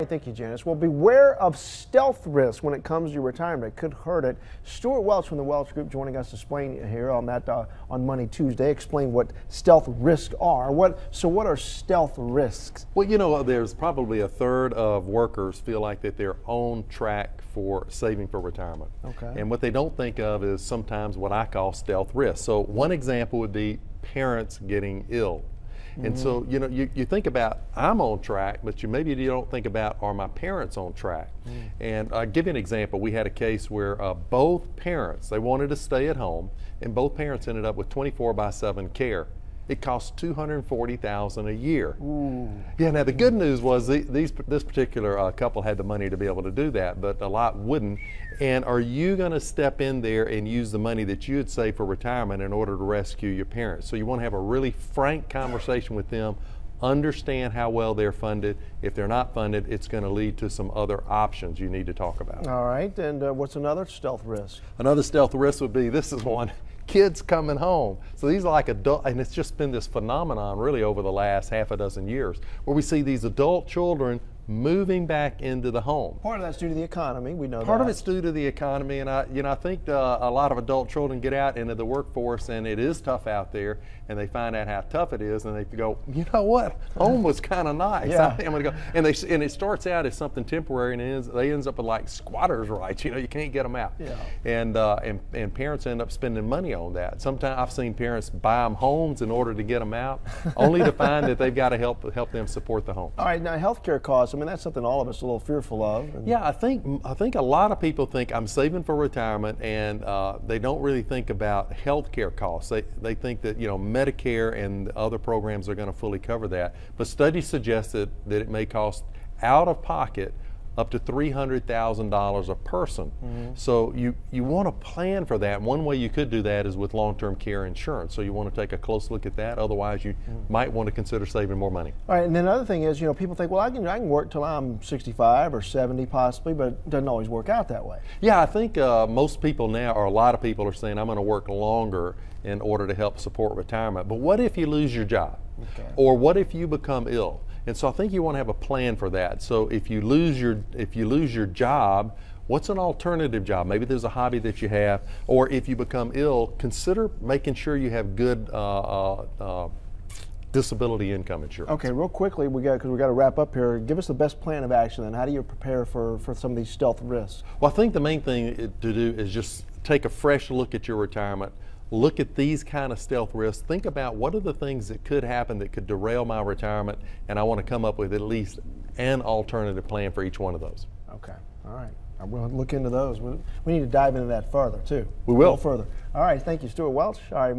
Thank you, Janice. Well, beware of stealth risk when it comes to your retirement. It could hurt it. Stewart Welch from the Welch Group joining us to explain here on that on Money Tuesday. Explain what stealth risks are. What are stealth risks? Well, you know, there's probably a third of workers feel like that they're on track for saving for retirement. Okay. And what they don't think of is sometimes what I call stealth risk. So one example would be parents getting ill. And so, you know, you think about, I'm on track, but maybe you don't think about, are my parents on track? And I'll give you an example. We had a case where both parents, they wanted to stay at home, and both parents ended up with 24/7 care. It cost $240,000 a year. Ooh. Yeah, now the good news was this particular couple had the money to be able to do that, but a lot wouldn't. And are you going to step in there and use the money that you had saved for retirement in order to rescue your parents? So you want to have a really frank conversation with them, understand how well they're funded. If they're not funded, it's going to lead to some other options you need to talk about. All right, and what's another stealth risk? Another stealth risk would be, this is one, kids coming home. So these are like adult, and it's just been this phenomenon really over the last half a dozen years, where we see these adult children moving back into the home. Part of that's due to the economy, we know that. Part of it's due to the economy, and I think a lot of adult children get out into the workforce, and it is tough out there, and they find out how tough it is, and they go, you know what, home was kind of nice. Yeah. I'm gonna go, and it starts out as something temporary, and they ends up with like squatters' rights. You know, you can't get them out. Yeah. And parents end up spending money on that. Sometimes I've seen parents buy them homes in order to get them out, only to find that they've got to help them support the home. All right, now healthcare costs. I mean, that's something all of us are a little fearful of. Yeah, I think a lot of people think I'm saving for retirement, and they don't really think about healthcare costs. They think that, you know, Medicare and other programs are going to fully cover that, but studies suggest that it may cost out of pocket up to $300,000 a person. So you want to plan for that. One way you could do that is with long-term care insurance. So you want to take a close look at that. Otherwise, you might want to consider saving more money. All right, and then another thing is, you know, people think, well, I can work till I'm 65 or 70 possibly, but it doesn't always work out that way. Yeah, I think most people now, or a lot of people, are saying I'm going to work longer in order to help support retirement. But what if you lose your job? Okay. Or what if you become ill? And so I think you want to have a plan for that. So if you lose your job, what's an alternative job? Maybe there's a hobby that you have, or if you become ill, consider making sure you have good disability income insurance. Okay, real quickly, because we got to wrap up here. Give us the best plan of action, and how do you prepare for some of these stealth risks? Well, I think the main thing to do is just take a fresh look at your retirement. Look at these kind of stealth risks. Think about what are the things that could happen that could derail my retirement, and I want to come up with at least an alternative plan for each one of those. Okay, all right. We'll look into those. We need to dive into that further too. We will. A little further. All right, thank you, Stewart Welch. All right.